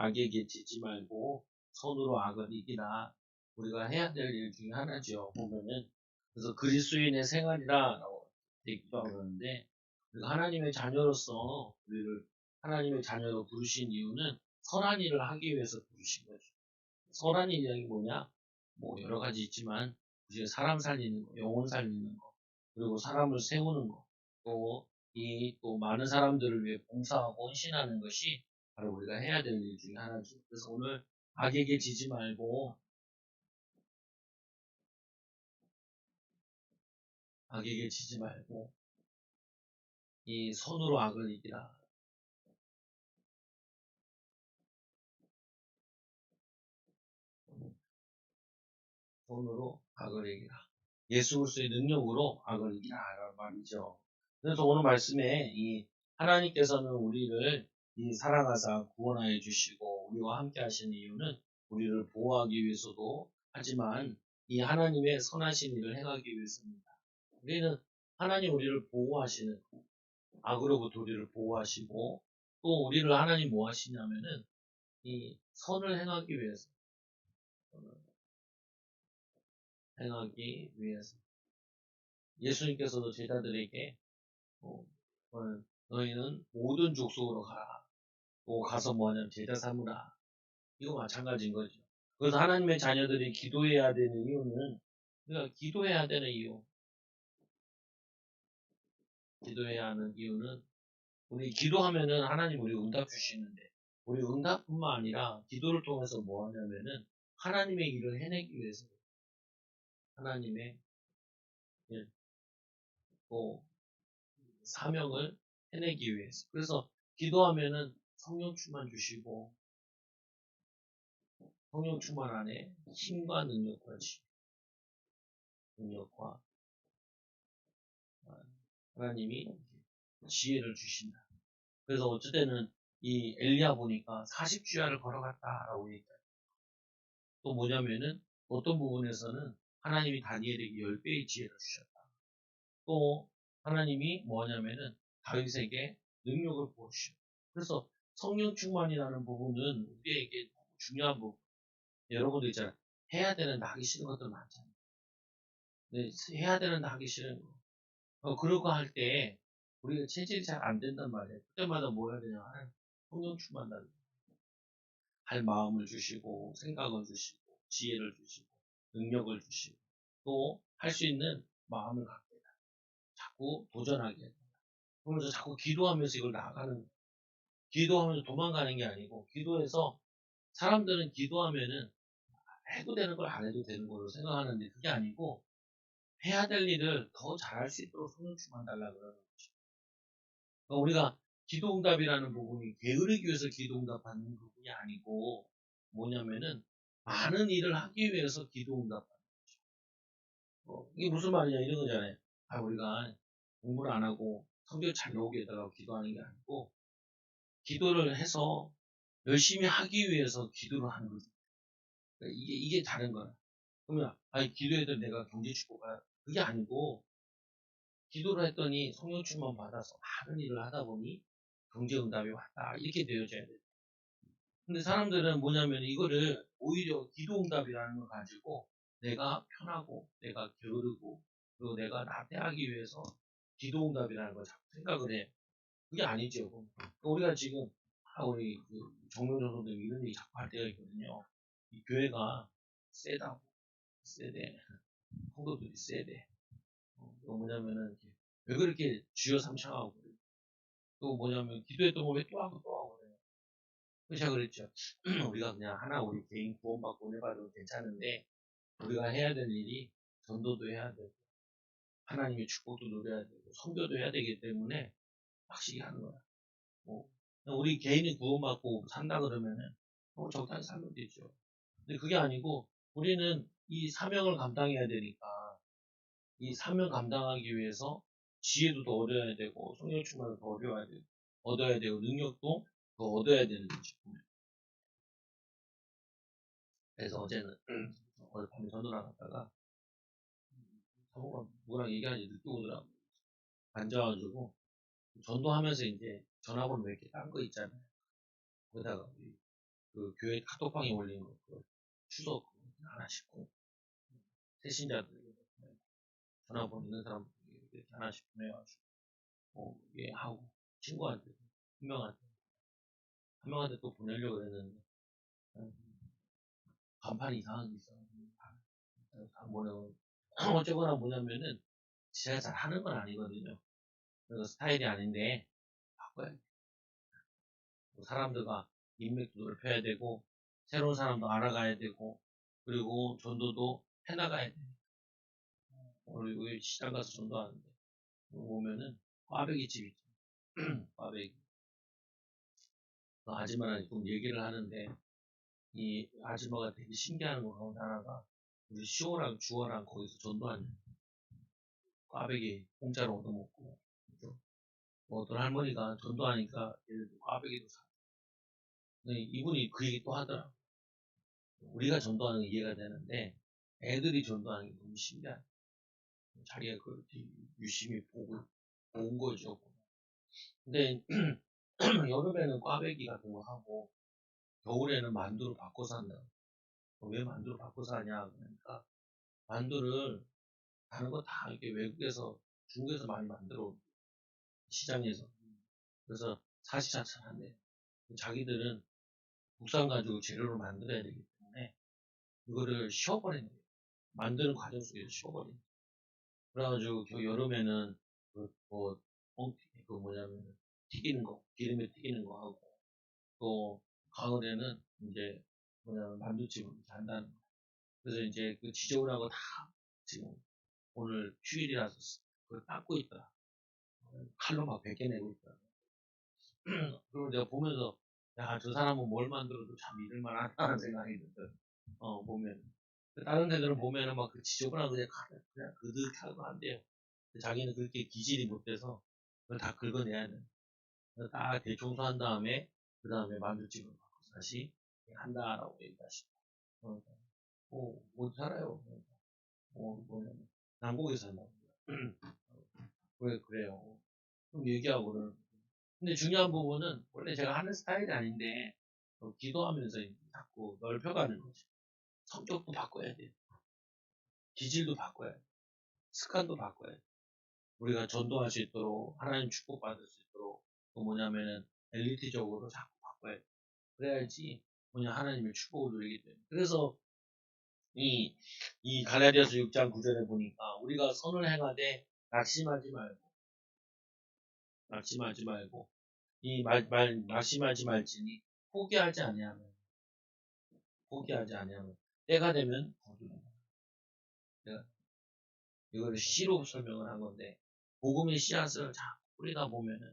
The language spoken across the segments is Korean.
악에게 지지 말고 선으로 악을 이기라. 우리가 해야 될 일 중에 하나죠. 보면은 그래서 그리스도인의 생활이라고 얘기도 하는데 우리가 하나님의 자녀로서 우리를 하나님의 자녀로 부르신 이유는 선한 일을 하기 위해서 부르신 거죠. 선한 일이 뭐냐? 뭐 여러 가지 있지만 이제 사람 살리는 거, 영혼 살리는 거, 그리고 사람을 세우는 거, 또 많은 사람들을 위해 봉사하고 헌신하는 것이 바로 우리가 해야 될 일 중에 하나죠. 그래서 오늘 악에게 지지 말고 악에게 지지 말고 이 선으로 악을 이기라. 손으로 악을 이기라. 예수 그리스도의 능력으로 악을 이기라라는 말이죠. 그래서 오늘 말씀에 이 하나님께서는 우리를 이 사랑하사 구원하여 주시고 우리와 함께 하시는 이유는 우리를 보호하기 위해서도 하지만 이 하나님의 선하신 일을 행하기 위해서입니다. 우리는 하나님 우리를 보호하시는 악으로부터 우리를 보호하시고 또 우리를 하나님 뭐 하시냐면은 이 선을 행하기 위해서 행하기 위해서 예수님께서도 제자들에게 어, 너희는 모든 족속으로 가라. 또 가서 뭐냐면 제자 삼으라. 이거 마찬가지인 거죠. 그래서 하나님의 자녀들이 기도해야 되는 이유는 우리가 기도해야 되는 이유, 기도해야 하는 이유는 우리 기도하면은 하나님 우리 응답 주시는데 우리 응답뿐만 아니라 기도를 통해서 뭐 하냐면은 하나님의 일을 해내기 위해서 하나님의 예, 또 사명을 해내기 위해서. 그래서 기도하면은 성령 충만 주시고 성령 충만 안에 힘과 능력과 하나님이 지혜를 주신다. 그래서 어쩔 때는 이 엘리야 보니까 40주야를 걸어갔다라고 얘기해요. 또 뭐냐면은 어떤 부분에서는 하나님이 다니엘에게 10배의 지혜를 주셨다. 또 하나님이 뭐냐면은 다윗에게 능력을 부어주셨다. 그래서 성령 충만이라는 부분은 우리에게 중요한 부분. 여러분도 있잖아요. 해야 되는 하기 싫은 것들 많잖아요. 네, 해야 되는 하기 싫은 거. 그러고 할 때 우리가 체질이 잘 안 된단 말이에요. 그때마다 뭐 해야 되냐 하나님 성령 충만하는 할 마음을 주시고 생각을 주시고 지혜를 주시고 능력을 주시고 또 할 수 있는 마음을 갖게 해요. 자꾸 도전하게 해요. 그러면서 자꾸 기도하면서 이걸 나가는 거예요. 기도하면서 도망가는 게 아니고 기도해서 사람들은 기도하면은 해도 되는 걸 안 해도 되는 걸로 생각하는데 그게 아니고 해야 될 일을 더 잘할 수 있도록 성령 충만 달라 그러는 거죠. 그러니까 우리가 기도응답이라는 부분이 게으르기 위해서 기도응답하는 부분이 아니고 뭐냐면은 많은 일을 하기 위해서 기도응답하는 거죠. 이게 무슨 말이냐 이런 거잖아요. 우리가 공부를 안 하고 성경 잘 나오게 해달라고 기도하는 게 아니고 기도를 해서 열심히 하기 위해서 기도를 하는 거죠. 그러니까 이게 다른 거야. 그러면 기도해도 내가 경제 축복을 그게 아니고 기도를 했더니 성령 충만 받아서 많은 일을 하다 보니 경제 응답이 왔다 이렇게 되어져야 돼. 근데 사람들은 뭐냐면 이거를 오히려 기도 응답이라는 걸 가지고 내가 편하고 내가 게으르고 그리고 내가 나태하기 위해서 기도 응답이라는 걸 자꾸 생각을 해. 그게 아니죠. 우리가 지금 우리 정명조 선생님 이런 얘기 자꾸 할 때가 있거든요. 이 교회가 세다고 세대 성도들이 세대. 또 뭐냐면은 왜 그렇게 주여 삼창하고 그래요. 또 뭐냐면 기도했던 거 왜 또 하고 또 하고 그래요. 그래서 제가 그랬죠. 우리가 그냥 하나 우리 개인 구원받고 해봐도 괜찮은데 우리가 해야 될 일이 전도도 해야 되고 하나님의 축복도 누려야 되고 선교도 해야 되기 때문에 확실히 하는 거야. 뭐 우리 개인이 구원받고 산다 그러면은 적당히 살면 되죠. 근데 그게 아니고 우리는 이 사명을 감당해야 되니까 이 사명 감당하기 위해서 지혜도 더 얻어야 되고 성령 충만도 더 얻어야 되고 능력도 더 얻어야 되는 거죠. 그래서 어제는 어젯밤에 전도 나갔다가 사모가 누구랑 얘기하는지 늦게 오더라고. 앉아가지고 전도하면서 이제 전화번호 몇 개 딴 거 있잖아요. 거기다가 그 교회 카톡방에 올린 거, 그 추석 하나씩 세신자들 전화번호 있는 사람들 이렇게 하나씩 보내가지고 예, 하고 친구한테 한 명한테 또 보내려고 그랬는데 간판이 이상한 게 있어. 안 보내고 어쩌거나 뭐냐면은 제가 잘 하는 건 아니거든요. 그래서 스타일이 아닌데 바꿔야 돼. 사람들과 인맥도 넓혀야 되고 새로운 사람도 알아가야 되고 그리고 전도도 해나가야 돼. 오늘 여기 시장 가서 전도하는데 오면은 꽈배기 집 있죠. 꽈배기. 그 아줌마랑 좀 얘기를 하는데 이 아줌마가 되게 신기한 거 가운데 하나가 우리 시호랑 주호랑 거기서 전도하는 꽈배기 공짜로 얻어먹고 뭐 어떤 할머니가 전도하니까 꽈배기도 사. 근데 이분이 그 얘기 또 하더라. 우리가 전도하는 게 이해가 되는데 애들이 전도하는 게 너무 신기하다. 자기가 그렇게 유심히 보고 본 거죠. 근데 여름에는 꽈배기 같은 거 하고 겨울에는 만두로 바꿔 산다. 왜 만두로 바꿔 사냐? 그러니까 만두를 다른 거 다 이렇게 외국에서 중국에서 많이 만들어 시장에서 그래서 사시사철한데 자기들은 국산 가지고 재료를 만들어야 되기 때문에 이거를 쉬어버리는 거예요. 만드는 과정 속에서 쉬어버리는 거예요. 그래가지고 여름에는 그 뭐냐면 튀기는 거 기름에 튀기는 거 하고 또 가을에는 이제 뭐냐면 만두집을 한다는 거예요. 그래서 이제 그 지저분하고 다 지금 오늘 휴일이라서 그걸 닦고 있더라. 칼로 막 벗겨내고 있더라. 그리고 내가 보면서 야, 저 사람은 뭘 만들어도 참 믿을만 하다는 생각이 들거든. 보면. 다른 데들은 보면은 막 그 지저분한 그냥 그득하고 한대요. 자기는 그렇게 기질이 못 돼서 그걸 다 긁어내야 돼. 그래서 딱 대청소한 다음에 그 다음에 만두집을 바꿔 다시 한다라고 얘기하시고. 못 살아요. 뭐냐면 남곡에서 산다고. 그래요. 좀 얘기하고 그러는 거죠. 근데 중요한 부분은 원래 제가 하는 스타일이 아닌데 기도하면서 자꾸 넓혀가는 거죠. 성격도 바꿔야 돼요. 기질도 바꿔야 돼요. 습관도 바꿔야 돼요. 우리가 전도할 수 있도록 하나님 축복받을 수 있도록 또 뭐냐면은 엘리트적으로 자꾸 바꿔야 돼요. 그래야지 하나님의 축복을 누리기 때문에. 그래서 이 갈라디아서 6장 9절에 보니까 우리가 선을 행하되 낙심하지 말고 낙심하지 말지니 포기하지 아니하면 때가 되면 거두리라. 내가 이거를 시로 설명을 한 건데 복음의 씨앗을 자꾸 뿌리다 보면은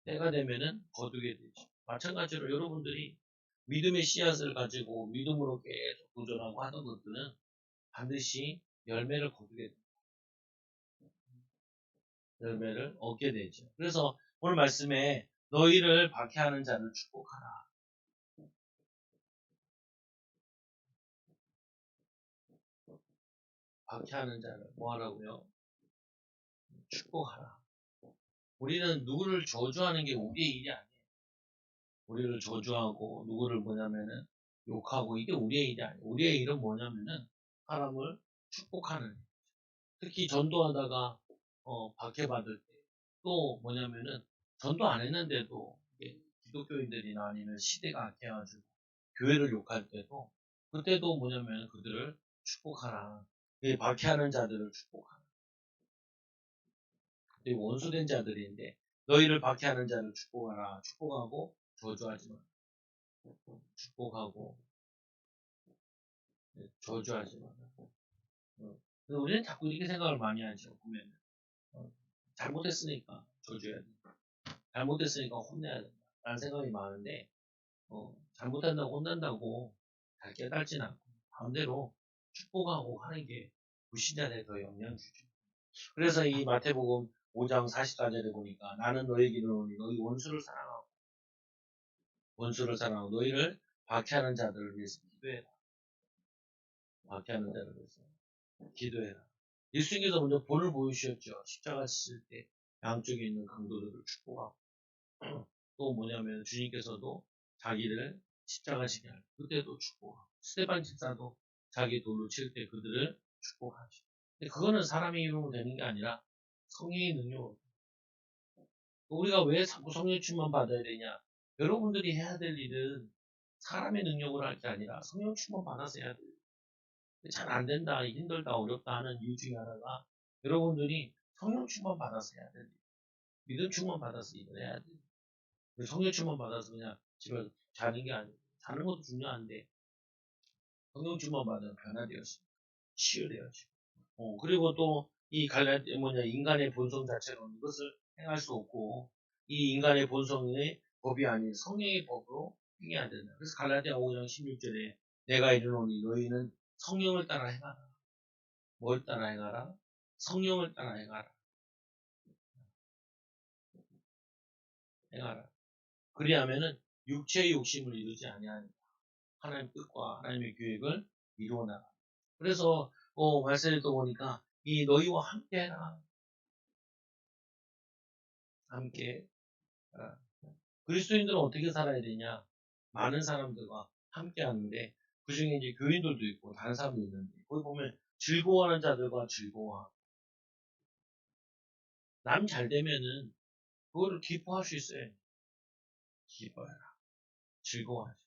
때가 되면은 거두게 되죠. 마찬가지로 여러분들이 믿음의 씨앗을 가지고 믿음으로 계속 도전하고 하는 것들은 반드시 열매를 거두게 됩니다. 열매를 얻게 되죠. 그래서 오늘 말씀에 너희를 박해하는 자를 축복하라. 박해하는 자를 뭐 하라고요? 축복하라. 우리는 누구를 저주하는 게 우리의 일이 아니에요. 우리를 저주하고 누구를 뭐냐면은 욕하고 이게 우리의 일이 아니에요. 우리의 일은 뭐냐면은 사람을 축복하는 일. 특히 전도하다가 박해받을 때 또 뭐냐면은 전도 안 했는데도 기독교인들이나 아니면 시대가 악해가지고 교회를 욕할 때도 그때도 뭐냐면 그들을 축복하라. 박해하는 자들을 축복하라. 원수된 자들인데 너희를 박해하는 자를 축복하라. 축복하고 저주하지 마. 축복하고 저주하지 마. 우리는 자꾸 이렇게 생각을 많이 하죠. 보면 잘못했으니까 저주해야 된다. 잘못했으니까 혼내야 된다. 라는 생각이 많은데 잘못한다고 혼난다고 잘 깨달지는 않고 반대로 축복하고 하는 게 불신자들에 더 영향 주죠. 그래서 이 마태복음 5장 44절에 보니까 나는 너에게 이르노니 너희 원수를 사랑하고 너희를 박해하는 자들을 위해서 기도해라. 박해하는 자들을 위해서 기도해라. 예수님께서 먼저 본을 보여주셨죠. 십자가 지실 때 양쪽에 있는 강도들을 축복하고 또 뭐냐면 주님께서도 자기를 십자가 지게 할 때, 그때도 축복하고, 스데반 집사도 자기 돌로 칠 때 그들을 축복하죠. 근데 그거는 사람의 힘으로 되는 게 아니라 성령의 능력으로. 우리가 왜 자꾸 성령 충만 받아야 되냐? 여러분들이 해야 될 일은 사람의 능력으로 할 게 아니라 성령 충만 받아서 해야 돼요. 잘 안 된다, 힘들다, 어렵다 하는 이유 중에 하나가 여러분들이 성령 충만 받아서 해야 돼요. 믿음 충만 받아서 일을 해야 돼요. 성령 충만 받아서 그냥 집에서 자는 게 아니고, 자는 것도 중요한데 성령 충만 받으면 변화되었습니다. 치유되어지고. 그리고 또 이 인간의 본성 자체로는 이것을 행할 수 없고, 이 인간의 본성의 법이 아닌 성령의 법으로 행해야 된다. 그래서 갈라디아 5장 16절에 내가 이르노니 너희는 성령을 따라 행하라. 뭘 따라 행하라? 성령을 따라 행하라. 행하라. 그리하면은 육체의 욕심을 이루지 아니하니라. 하나님의 뜻과 하나님의 계획을 이루어 나가. 그래서 말씀을 또 보니까 이 너희와 함께 해라. 함께 해라. 그리스도인들은 어떻게 살아야 되냐? 많은 사람들과 함께 하는데 그 중에 이제 교인들도 있고 다른 사람도 있는데 거기 보면 즐거워하는 자들과 즐거워하고 남 잘 되면은 그거를 기뻐할 수 있어요. 기뻐해라. 즐거워하죠.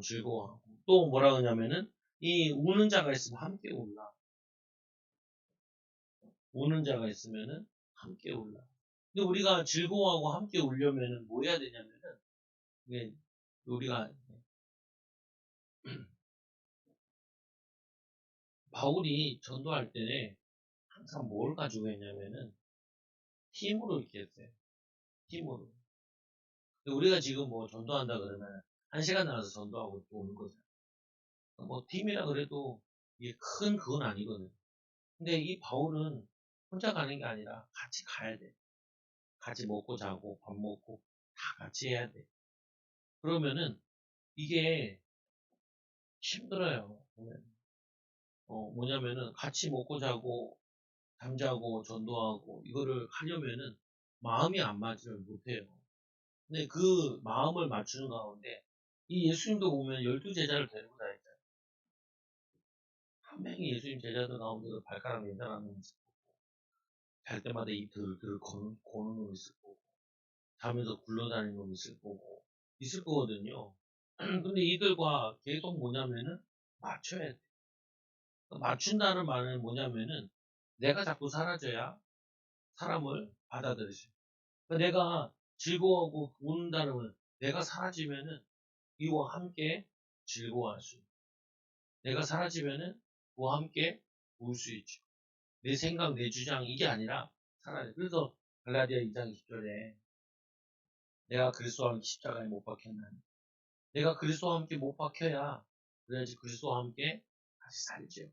즐거워하고 또 뭐라 그러냐면은 이 우는 자가 있으면 함께 울라. 우는 자가 있으면은 함께 울라. 근데 우리가 즐거워하고 함께 울려면은 뭐 해야 되냐면은 이게 우리가 바울이 전도할 때 항상 뭘 가지고 했냐면은 힘으로 이렇게 했어요. 힘으로. 근데 우리가 지금 뭐 전도한다 그러면 1시간 나가서 전도하고 또 오는 거잖아요. 뭐 팀이라 그래도 이게 큰 그건 아니거든요. 근데 이 바울은 혼자 가는 게 아니라 같이 가야 돼. 같이 먹고 자고 밥 먹고 다 같이 해야 돼. 그러면은 이게 힘들어요. 뭐냐면은 같이 먹고 자고 잠자고 전도하고 이거를 하려면은 마음이 안 맞으면 못해요. 근데 그 마음을 맞추는 가운데 이 예수님도 보면 12제자를 데리고 다녔잖아요. 한 명이 예수님 제자들 가운데서 발가락 내자라는 놈이 있을 거고 잘 때마다 입 들을 고는 놈이 있을 거고 자면서 굴러다니는 놈이 있을 거고 있을 거거든요. 근데 이들과 계속 뭐냐면은 맞춰야 돼. 맞춘다는 말은 뭐냐면은 내가 자꾸 사라져야 사람을 받아들이죠. 그러니까 내가 즐거워하고 웃는다는 건 내가 사라지면은 이와 함께 즐거워할 수 있고 내가 사라지면은 그와 함께 울 수 있죠. 내 생각, 내 주장 이게 아니라 사라져. 그래서 갈라디아 2장 10절에 내가 그리스도와 함께 십자가에 못 박혔나니 내가 그리스도와 함께 못 박혀야 그래야지 그리스도와 함께 다시 살죠.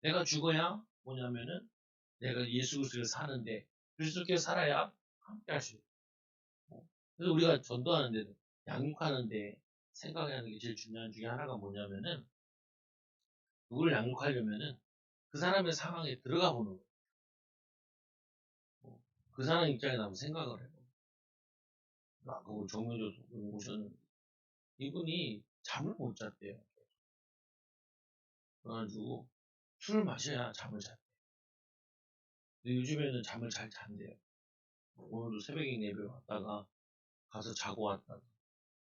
내가 죽어야 뭐냐면은 내가 예수 그리스도를 사는데 그리스도께 살아야 함께 할 수 있고 그래서 우리가 전도하는데도 양육하는데 생각해야 하는 게 제일 중요한 중에 하나가 뭐냐면은 누구를 양육하려면은 그 사람의 상황에 들어가 보는 거예요. 그 사람 입장에서 한번 생각을 해요. 그 정면조 오셨는데 이분이 잠을 못 잤대요. 그래가지고 술을 마셔야 잠을 잤대요. 근데 요즘에는 잠을 잘 잔대요. 오늘도 새벽에 예배 왔다가 가서 자고 왔다가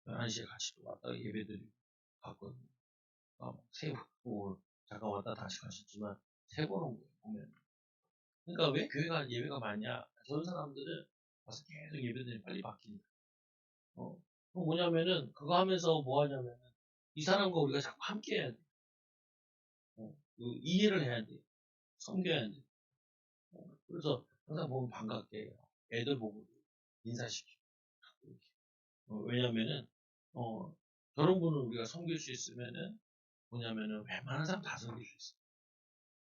11시에 같이 또 왔다가 예배드리고 갔거든요. 세 번, 잠깐 왔다 다시 가셨지만 세 번 온 거예요, 보면. 그러니까 왜 교회가 예배가 많냐? 저런 사람들은 와서 계속 예배드리면 빨리 바뀐다. 그럼 뭐냐면은 그거 하면서 뭐 하냐면은 이 사람과 우리가 자꾸 함께 해야 돼. 이해를 해야 돼. 섬겨야 돼. 그래서 항상 보면 반갑게 해요. 애들 보고 인사시키고. 왜냐면은, 저런 분을 우리가 섬길 수 있으면은, 뭐냐면은, 웬만한 사람 다 섬길 수 있어.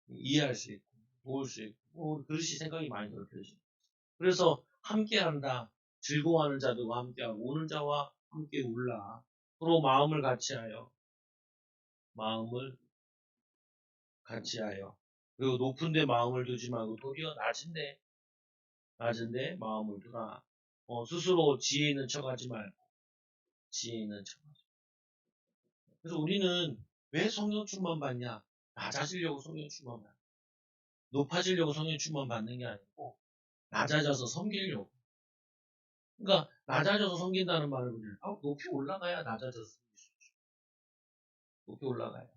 이해할 수 있고, 도울 수 있고, 그릇이 생각이 많이 넓혀져. 그래서 함께 한다. 즐거워하는 자들과 함께하고, 우는 자와 함께 울라. 서로 마음을 같이하여, 마음을 같이하여. 그리고 높은데 마음을 두지 말고, 도리어 낮은데 마음을 두라. 스스로 지혜 있는 척 하지 말고, 지혜 있는 척하죠. 그래서 우리는 왜 성령 충만 받냐? 낮아지려고 성령 충만 받는, 높아지려고 성령 충만 받는 게 아니고 낮아져서 섬기려고. 그러니까 낮아져서 섬긴다는 말은 그냥 높이 올라가야 낮아져서 섬길 수 있죠. 높이 올라가야.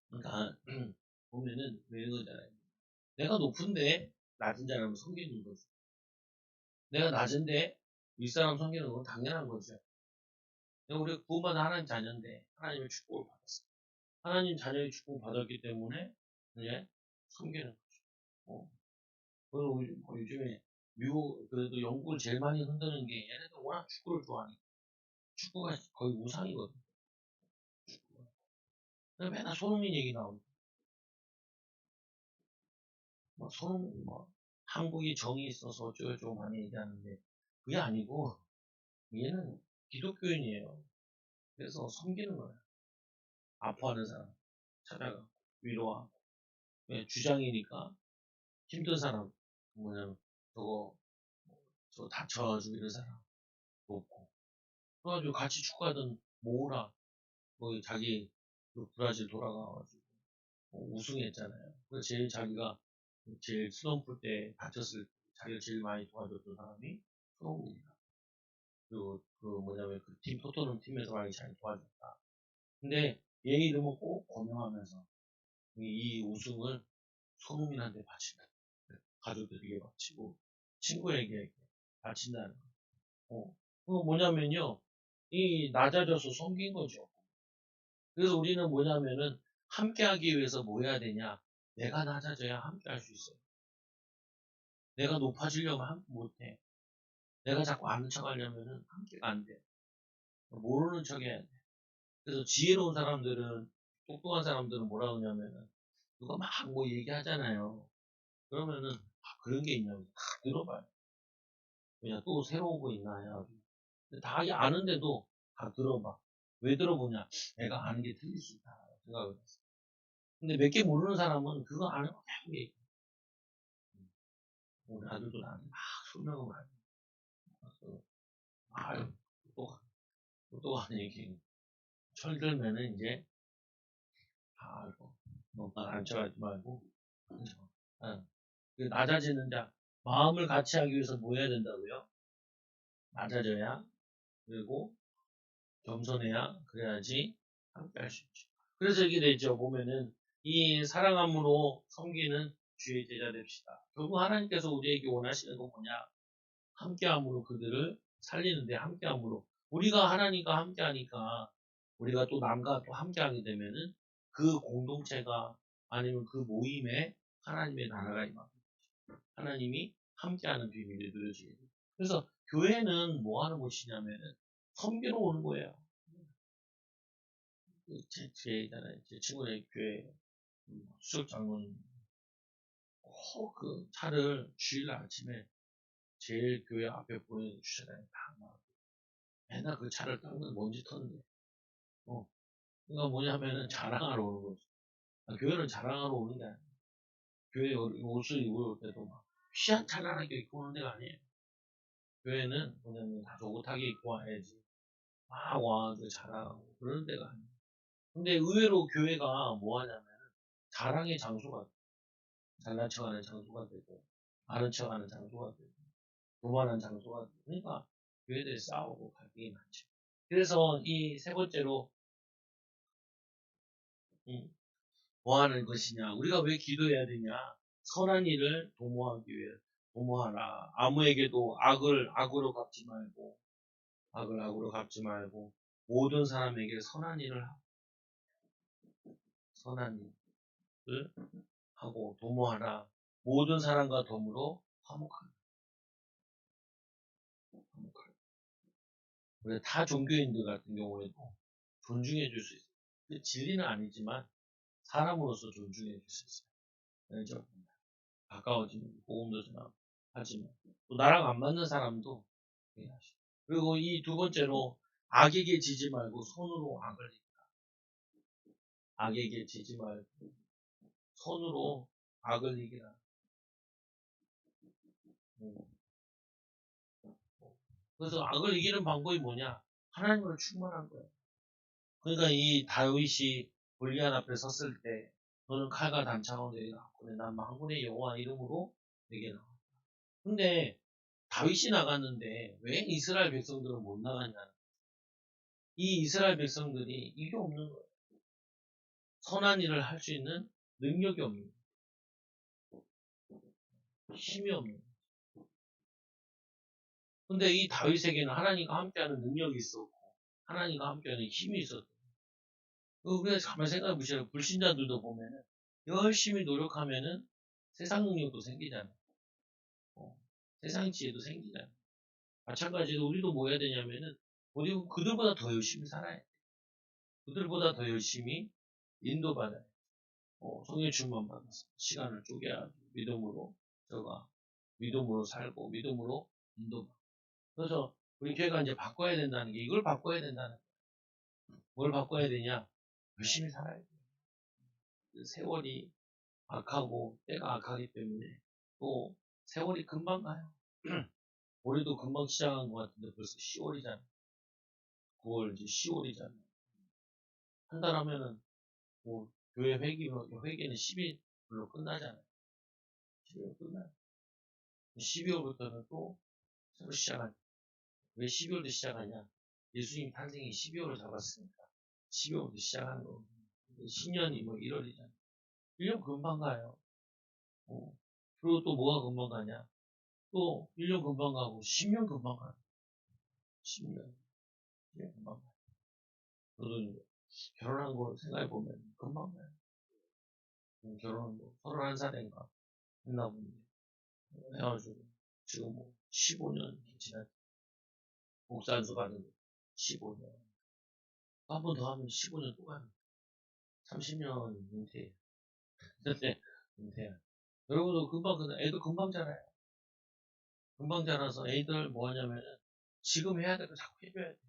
그러니까 보면은 왜 그러잖아요. 내가 높은데 낮은 사람을 섬기는 거죠. 내가 낮은데 윗사람 섬기는 건 당연한 거죠. 우리가 구원받은 하나님 자녀인데 하나님의 축복을 받았어요. 하나님 자녀의 축복을 받았기 때문에 이제 섬기는 거죠. 그리고 요즘에 미국 그래도 영국을 제일 많이 흔드는 게 얘네들 워낙 축구를 좋아하니까 축구가 거의 우상이거든. 축구가. 맨날 손흥민 얘기 나옵니다. 손흥민 한국이 정이 있어서 어쩌고저쩌고 많이 얘기하는데 그게 아니고 얘는 기독교인이에요. 그래서 섬기는 거야. 아파하는 사람 찾아가 위로하고 주장이니까 힘든 사람 뭐냐면 저 다쳐가지고 이런 사람 없고 그래가지고 같이 축구하던 모우라 자기 브라질 돌아가가지고 우승했잖아요. 그래서 자기가 제일 슬럼프 때 다쳤을 때 자기가 제일 많이 도와줬던 사람이 손흥민이다. 그리고 그 팀 토트넘 팀에서 많이 잘 도와줬다. 근데 얘 이름은 꼭 거명하면서 이 우승을 손흥민한테 바친다. 가족들에게 바치고 친구에게 바친다는 거. 그거 뭐냐면요. 이 낮아져서 섬긴 거죠. 그래서 우리는 뭐냐면은 함께 하기 위해서 뭐 해야 되냐? 내가 낮아져야 함께 할 수 있어요. 내가 높아지려면 함께 못해. 내가 자꾸 아는 척 하려면은 함께가 안 돼. 모르는 척 해야 돼. 그래서 지혜로운 사람들은, 똑똑한 사람들은 뭐라 그러냐면은, 누가 막 뭐 얘기하잖아요. 그러면은, 그런 게 있냐고 다 들어봐요. 그냥 또 새로운 거 있나 해요. 다 아는데도 다 들어봐. 왜 들어보냐? 내가 아는 게 틀릴 수 있다. 생각을 했어. 근데 몇 개 모르는 사람은 그거 안 하고 계속 얘기해. 우리 아들도 나한테 막 설명을 많이 해. 아유, 똑똑한 얘기. 철들면은 이제, 아이고, 너말 안쳐가지 말고, 그죠? 낮아지는 자, 마음을 같이 하기 위해서 뭐 해야 된다고요? 낮아져야, 그리고 겸손해야, 그래야지 함께 할 수 있죠. 그래서 이게 되죠. 보면은, 이 사랑함으로 섬기는 주의 제자 됩시다. 결국 하나님께서 우리에게 원하시는 건 뭐냐? 함께함으로 그들을 살리는데 함께함으로. 우리가 하나님과 함께하니까, 우리가 또 남과 또 함께하게 되면은, 그 공동체가 아니면 그 모임에 하나님의 나라가 임합니다. 하나님이 함께하는 비밀이 누려지게 돼요. 그래서 교회는 뭐 하는 곳이냐면은 섬기러 오는 거예요. 제 친구네 교회 수석 장로님 그 차를 주일날 아침에 제일 교회 앞에 보이는 주차장에 딱 놔. 맨날 그 차를 닦는 먼지 터는데. 그러니까 뭐냐면은 자랑하러 오는 거지. 교회는 자랑하러 오는 게 아니에요. 교회 옷을 입을 때도 막 희한찬란하게 입고 오는 데가 아니에요. 교회는 뭐냐면 다 오붓하게 입고 와야지. 막 와가지고 자랑하고 그러는 데가 아니에요. 근데 의외로 교회가 뭐 하냐면 자랑의 장소가 돼. 잘난 척하는 장소가 되고 아는 척하는 장소가 되고 교만한 장소가 되고 그러니까 교회들이 싸우고 갈등이 많죠. 그래서 이 세 번째로 뭐 하는 것이냐? 우리가 왜 기도해야 되냐? 선한 일을 도모하기 위해 도모하라. 아무에게도 악을 악으로 갚지 말고 악을 악으로 갚지 말고 모든 사람에게 선한 일을 하고 선한 일을 하고 도모하라. 모든 사람과 더불어 화목하라. 화목하라. 우리 타 종교인들 같은 경우에도 존중해 줄 수 있어요. 진리는 아니지만 사람으로서 존중해 줄 수 있어요. 그렇죠? 가까워지면 복음도 전하지만 또 나랑 안 맞는 사람도 해야지. 그리고 이 두 번째로 악에게 지지 말고 손으로 악을 이기라. 악에게 지지 말고 손으로 악을 이기라. 그래서 악을 이기는 방법이 뭐냐? 하나님으로 충만한 거예요. 그러니까 이 다윗이 골리앗 앞에 섰을 때 너는 칼과 단창으로 내게 나왔거든. 난 만군의 여호와 이름으로 내게 나왔다. 근데 다윗이 나갔는데 왜 이스라엘 백성들은 못 나갔냐? 이 이스라엘 백성들이 이게 없는 거예요. 선한 일을 할 수 있는 능력이 없는 거예요. 힘이 없는 거예요. 근데 이 다윗에게는 하나님과 함께하는 능력이 있었고 하나님과 함께하는 힘이 있었고 우리가 가만히 생각해 보시면 불신자들도 보면은 열심히 노력하면은 세상 능력도 생기잖아요. 세상 지혜도 생기잖아요. 마찬가지로 우리도 뭐 해야 되냐면은 우리 그들보다 더 열심히 살아야 돼. 그들보다 더 열심히 인도받아야 돼. 성령 충만 받아서 시간을 쪼개가지고 믿음으로 저가 믿음으로 살고 믿음으로 인도받고. 그래서 우리 교회가 이제 바꿔야 된다는 게 이걸 바꿔야 된다는 거예요. 뭘 바꿔야 되냐? 열심히 살아야 돼. 세월이 악하고 때가 악하기 때문에 또 세월이 금방 가요. 올해도 금방 시작한 것 같은데 벌써 10월이잖아요. 9월 이제 10월이잖아요. 한 달 하면은 뭐 교회 회기는 10일로 끝나잖아요. 10일 끝나요. 12월부터는 또 새로 시작하죠. 왜 12월도 시작하냐? 예수님 탄생이 12월을 잡았으니까 12월부터 시작하는 거고 신년이 뭐 1월이잖아요. 1년 금방 가요. 그리고 또 뭐가 금방 가냐? 또 1년 금방 가고 10년 금방 가요. 10년 금방 가요. 저도 결혼한 거 생각해보면 금방 가요. 결혼한 거 31살인가 했나 보는데 해가지고 지금 뭐 15년 지났 목산수 가는 거 15년 한 번 더 하면 15년 또 가는 30년 은퇴 근데 은퇴야 여러분도 금방 애도 금방 자라요. 금방 자라서 애들 뭐 하냐면은 지금 해야 될 거 자꾸 해줘야 돼.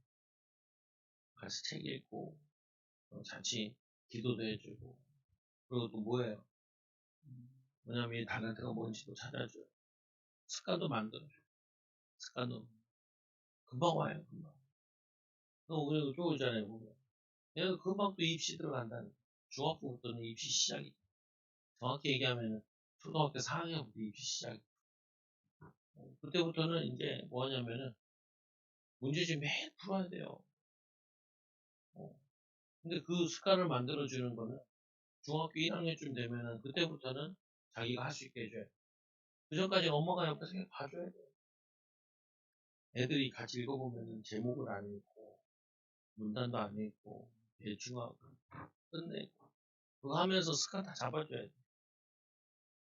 같이 책 읽고 같이 기도도 해주고 그리고 또 뭐예요? 뭐냐면 이 달란트가 뭔지도 찾아줘요. 습관도 만들어줘. 습관도 금방 와요. 금방. 또 그리고 또 있잖아요. 보면 얘가 금방 또 입시 들어간다는 거예요. 중학교부터는 입시 시작이 정확히 얘기하면 초등학교 4학년부터 입시 시작이 그때부터는 이제 뭐 하냐면은 문제집 매일 풀어야 돼요. 근데 그 습관을 만들어주는 거는 중학교 1학년쯤 되면은 그때부터는 자기가 할 수 있게 해줘야 돼. 그 전까지 엄마가 옆에서 계속 봐줘야 돼. 애들이 같이 읽어보면은 제목을 안 읽고 문단도 안 읽고 대충 하고 끝내고 그거 하면서 습관 다 잡아줘야 돼.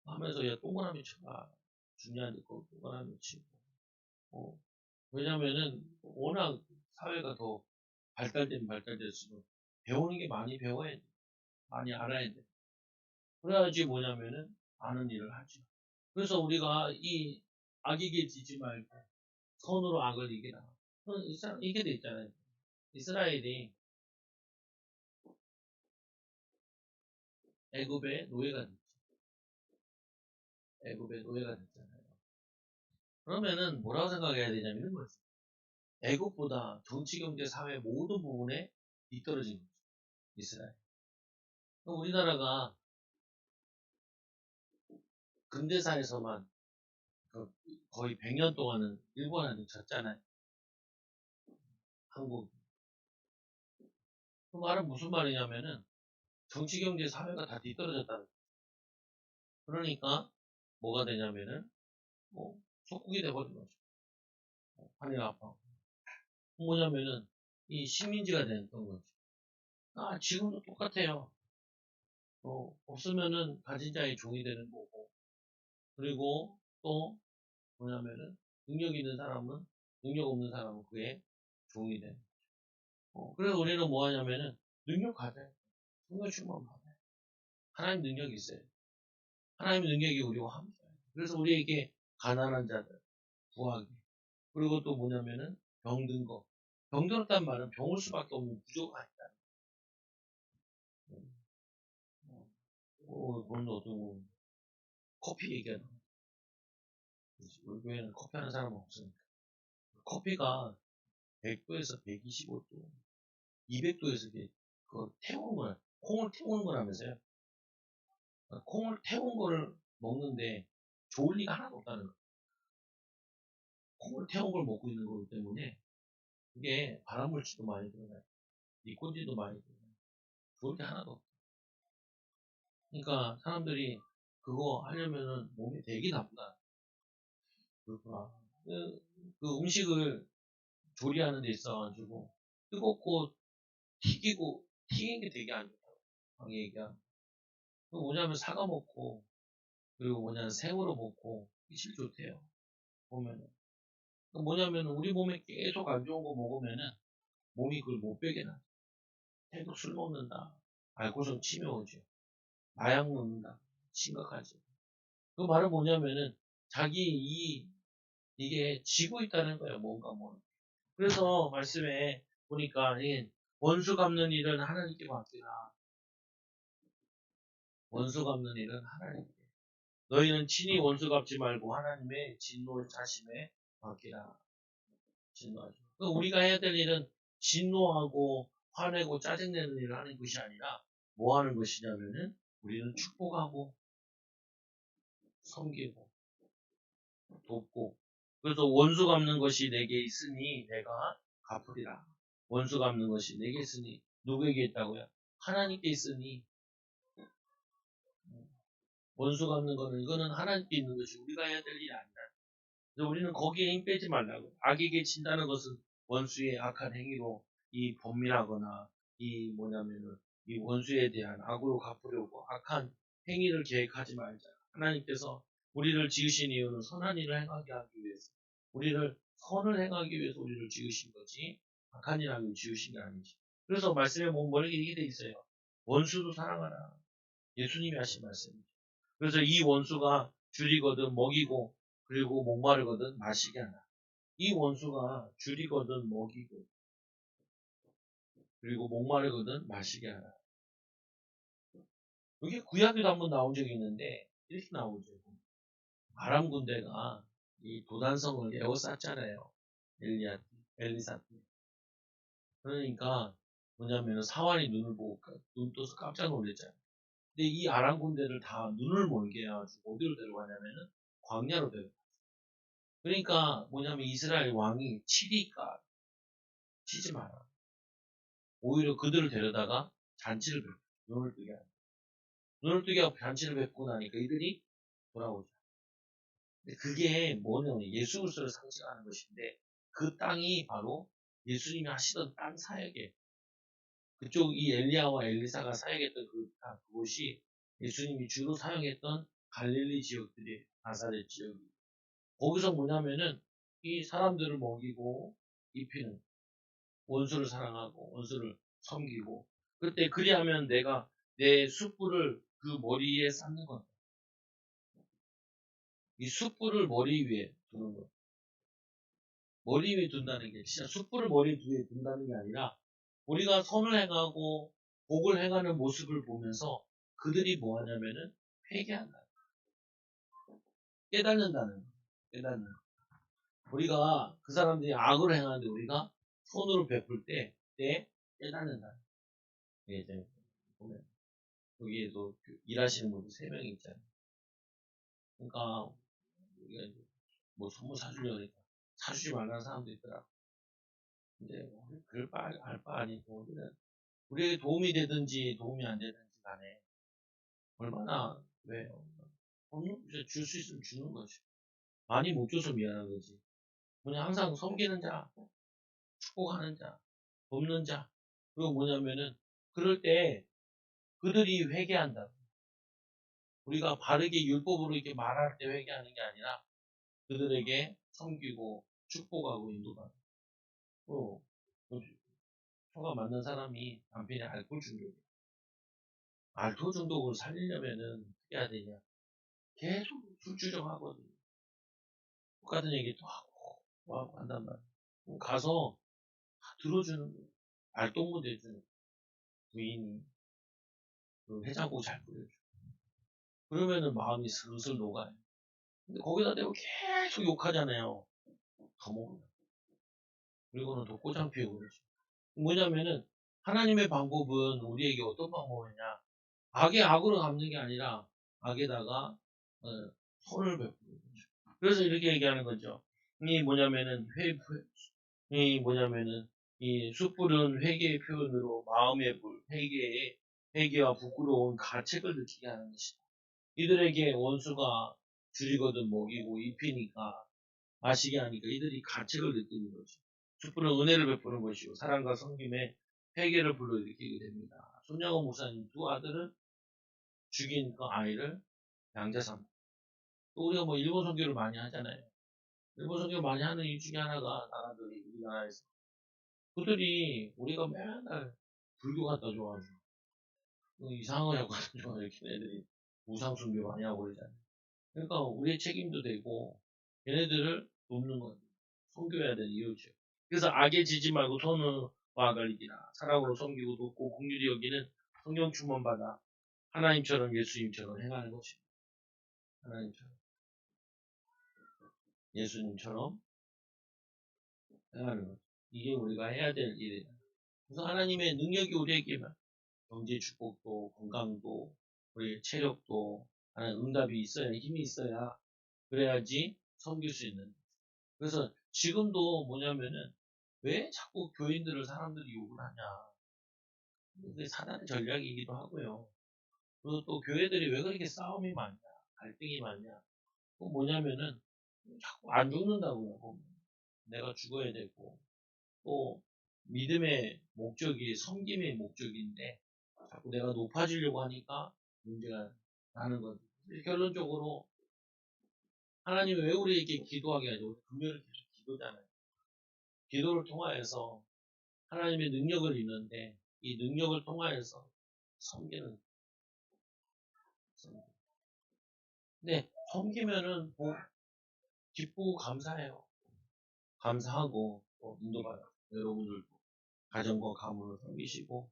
하면서 야 동그라미 쳐봐. 중요한 거 동그라미 치고 왜냐면은 워낙 사회가 더 발달되면 발달될수록 배우는 게 많이 배워야 돼. 많이 알아야 돼. 그래야지 뭐냐면은 아는 일을 하죠. 그래서 우리가 이 악에게 지지 말고 선으로 악을 이기라. 이게 돼 있잖아요. 이스라엘이 애굽의 노예가 됐죠. 애굽의 노예가 됐잖아요. 그러면은 뭐라고 생각해야 되냐면 이런 거죠. 애굽보다 정치, 경제, 사회 모든 부분에 뒤떨어진 거죠. 이스라엘. 우리나라가 근대사에서만 거의 100년 동안은 일본한테 졌잖아요. 한국. 그 말은 무슨 말이냐면은 정치, 경제, 사회가 다 뒤떨어졌다는 거예요. 그러니까 뭐가 되냐면은 속국이 돼버린 거죠. 한일 아파. 뭐냐면은 이 식민지가 됐던 거죠. 지금도 똑같아요. 없으면은 가진 자의 종이 되는 거고 그리고 또 뭐냐면은 능력 있는 사람은 능력 없는 사람은 그의 종이 되는 거죠. 그래서 우리는 뭐 하냐면은 능력 가져야 돼. 성령 충만 받아요. 하나님 능력이 있어요. 하나님의 능력이 우리와 함께해요. 그래서 우리에게 가난한 자들 구하기 그리고 또 뭐냐면은 병든 거 병들었단 말은 병올 수밖에 없는 구조가 있다. 그건 어떤 커피 얘기하는 우리 교회는 커피 하는 사람은 없으니까 커피가 100도에서 125도, 200도에서 그걸 태우는 거야. 콩을 태우는 거라면서요. 콩을 태운 거를 먹는데 좋을 리가 하나도 없다는 거야. 콩을 태운 걸 먹고 있는 거기 때문에 그게 발암물질도 많이 들어가요. 니코틴도 많이 들어가요. 좋을 게 하나도 없어. 그러니까 사람들이 그거 하려면은 몸이 되게 나쁘다. 그렇구나. 그 음식을 조리하는 데 있어가지고 뜨겁고 튀긴 게 되게 안 좋다고. 막 얘기야. 그 뭐냐면 사과 먹고 그리고 뭐냐면 생으로 먹고 이게 제일 좋대요. 보면은. 그 뭐냐면 우리 몸에 계속 안 좋은 거 먹으면은 몸이 그걸 못 빼게나. 계속 술 먹는다. 알코올 치매 오죠. 마약 먹는다. 심각하지. 그 말은 뭐냐면은 자기 이게 지고 있다는 거예요. 뭔가 뭐. 그래서 말씀에 보니까 원수 갚는 일은 하나님께 맡기라. 원수 갚는 일은 하나님께. 너희는 친히 원수 갚지 말고 하나님의 진노 자심에 맡기라. 진노하죠. 우리가 해야 될 일은 진노하고 화내고 짜증내는 일을 하는 것이 아니라 뭐 하는 것이냐면은 우리는 축복하고 섬기고 돕고 그래서 원수 갚는 것이 내게 있으니 내가 갚으리라. 원수 갚는 것이 내게 있으니 누구에게 있다고요? 하나님께 있으니 원수 갚는 거는 이거는 하나님께 있는 것이 우리가 해야 될 일이 아니다. 그래서 우리는 거기에 힘 빼지 말라고. 악에게 진다는 것은 원수의 악한 행위로 이 범민하거나 이 뭐냐면은 이 원수에 대한 악으로 갚으려고 악한 행위를 계획하지 말자. 하나님께서 우리를 지으신 이유는 선한 일을 행하게 하기 위해서 우리를 선을 행하기 위해서 우리를 지으신 거지 악한 일 하기 지으신 게 아니지. 그래서 말씀에 보면 뭐라고 이렇게 돼 있어요. 원수도 사랑하라. 예수님이 하신 말씀이죠. 그래서 이 원수가 줄이거든 먹이고 그리고 목마르거든 마시게 하라. 이 원수가 줄이거든 먹이고 그리고 목마르거든 마시게 하라. 여기 구약에도 한번 나온 적이 있는데 이렇게 나오죠. 아람 군대가 이 도단성을 에워쌌잖아요. 엘리사 때. 그러니까 뭐냐면 사환이 눈을 보고 눈 떠서 깜짝 놀랐잖아요. 근데 이 아람 군대를 다 눈을 멀게 해가지고 어디로 데려가냐면은 광야로 데려가. 그러니까 뭐냐면 이스라엘 왕이 치리까 치지 마라. 오히려 그들을 데려다가 잔치를 베풀 눈을 뜨게 하고 눈을 뜨게 하고 잔치를 베푸고 나니까 이들이 돌아오죠. 근데 그게 뭐냐면 예수 그리스도를 상징하는 것인데 그 땅이 바로 예수님이 하시던 땅 사역에 그쪽 이 엘리야와 엘리사가 사역했던 그곳이 예수님이 주로 사용했던 갈릴리 지역들이 나사렛 지역이 거기서 뭐냐면은 이 사람들을 먹이고 입히는 원수를 사랑하고 원수를 섬기고 그때 그리하면 내가 내 숯불을 그 머리에 쌓는 것. 이 숯불을 머리 위에 두는 것. 머리 위에 둔다는 게 진짜 숯불을 머리 위에 둔다는 게 아니라 우리가 선을 행하고 복을 행하는 모습을 보면서 그들이 뭐 하냐면은 회개한다. 깨닫는다는 거. 깨닫는. 우리가 그 사람들이 악을 행하는데 우리가 손으로 베풀 때 깨닫는다. 예, 이제 보면 여기에도 일하시는 분들 3명이 있잖아요. 그러니까 우리가 이제 뭐 선물 사주려고 하니까 사주지 말라는 사람도 있더라. 근데 그럴 알 바 아니고 우리에게 도움이 되든지 도움이 안 되든지 간에 얼마나 왜 줄 수 있으면 주는 거지. 많이 못 줘서 미안한 거지. 그냥 항상 섬기는 자, 축복하는 자, 돕는 자. 그리고 뭐냐면은 그럴 때 그들이 회개한다. 우리가 바르게 율법으로 이렇게 말할 때 회개하는 게 아니라 그들에게 섬기고 축복하고 인도하고 또 표가 맞는 사람이 남편이 알코올 중독이야. 알코올 중독을 살리려면은 어떻게 해야 되냐. 계속 술주정하거든. 똑같은 얘기 또 하고 또 하고 한단 말이야. 가서 들어주는 거야. 알똥무 대주는 부인이 그 해장국 잘 끓여줘. 그러면은 마음이 슬슬 녹아요. 근데 거기다 대고 계속 욕하잖아요. 더 먹는다. 그리고는 더 꼬장 피우고 그러죠. 뭐냐면은 하나님의 방법은 우리에게 어떤 방법이냐? 악에 악으로 갚는 게 아니라 악에다가 손을 베푸는 거죠. 그래서 이렇게 얘기하는 거죠. 이 뭐냐면은 이 뭐냐면은 이 숯불은 회개의 표현으로 마음의 불, 회개와 부끄러운 가책을 느끼게 하는 것이다. 이들에게 원수가 줄이거든 먹이고 입히니까 마시게 하니까 이들이 가책을 느끼는 거죠. 숯불은 은혜를 베푸는 것이고 사랑과 섬김에 회개를 불러일으키게 됩니다. 손양호 목사님 두 아들은 죽인 그 아이를 양자 삼고 또 우리가 뭐 일본 선교를 많이 하잖아요. 일본 선교를 많이 하는 이유 중에 하나가 나라들이 우리나라에서 그들이 우리가 맨날 불교 갖다 줘가지고 이상한 거 갖다 줘가지고 이렇게 애들이 우상 숭배 많이 하고 그러잖아요. 그러니까 우리의 책임도 되고 얘네들을 돕는 거예요. 섬겨야 되는 이유죠. 그래서 악에 지지 말고 선으로 와갈리기나 사랑으로 섬기고 돕고 긍휼히 여기는 성령 충만 받아 하나님처럼 예수님처럼 행하는 것입니다. 하나님처럼 예수님처럼 행하는 것. 이게 우리가 해야 될 일이다. 그래서 하나님의 능력이 우리에게만 경제 축복도 건강도 우리의 체력도 하나님 응답이 있어야 힘이 있어야 그래야지 섬길 수 있는. 그래서 지금도 뭐냐면은 왜 자꾸 교인들을 사람들이 욕을 하냐. 그게 사단의 전략이기도 하고요. 그리고 또 교회들이 왜 그렇게 싸움이 많냐, 갈등이 많냐. 그건 뭐냐면은 자꾸 안 죽는다고요. 보면. 내가 죽어야 되고 또 믿음의 목적이 섬김의 목적인데 자꾸 내가 높아지려고 하니까 문제가 나는 거죠. 결론적으로 하나님이 왜 우리에게 기도하게 하죠? 우리 금요일 계속 기도잖아요. 기도를 통하여서 하나님의 능력을 잃는데 이 능력을 통하여서 섬기는 섬기. 근데 섬기면은 뭐 기쁘고 감사해요. 감사하고 또 인도받아. 여러분들도 가정과 가문을 섬기시고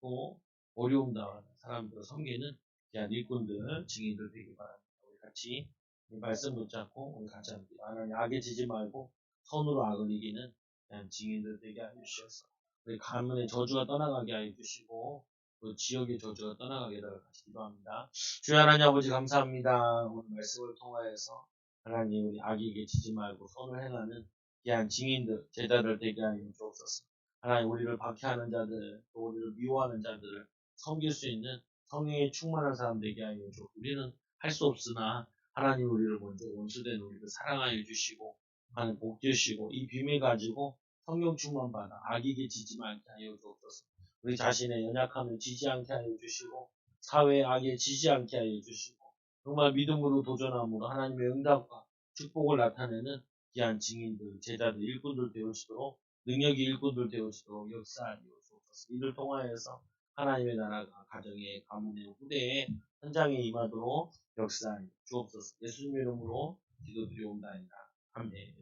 또 어려움 당하는 사람들을 섬기는 귀한 일꾼들, 증인들 되길 바랍니다. 우리 같이 이 말씀 붙잡고 우리 같이 함께 하나님 악에 지지 말고 선으로 악을 이기는 귀한 증인들 되게 하여 주셔서 우리 가문의 저주가 떠나가게 하여 주시고 그 지역의 저주가 떠나가게 해달라 같이 기도합니다. 주여 하나님 아버지 감사합니다. 오늘 말씀을 통하여서 하나님 우리 악에게 지지 말고 선을 행하는 귀한 증인들, 제자들 되게 하여 주옵소서. 하나님 우리를 박해하는 자들, 또 우리를 미워하는 자들을 섬길 수 있는 성령의 충만한 사람 되게 하여 주옵소서. 우리는 할 수 없으나 하나님 우리를 먼저 원수된 우리를 사랑하여 주시고 하나님 복 주시고 이 비밀 가지고 성령 충만 받아 악에게 지지 않게 하여 주옵소서. 우리 자신의 연약함을 지지 않게 하여 주시고 사회의 악에 지지 않게 하여 주시고 정말 믿음으로 도전함으로 하나님의 응답과 축복을 나타내는 귀한 증인들, 제자들, 일꾼들 되어지도록 능력이 일꾼들 되어지도록 역사하여 주옵소서. 이를 통하여서 하나님의 나라가 가정의 가문의 후대의 현장에 임하도록 역사하여 주옵소서. 예수님의 이름으로 기도드리옵나이다. 아멘.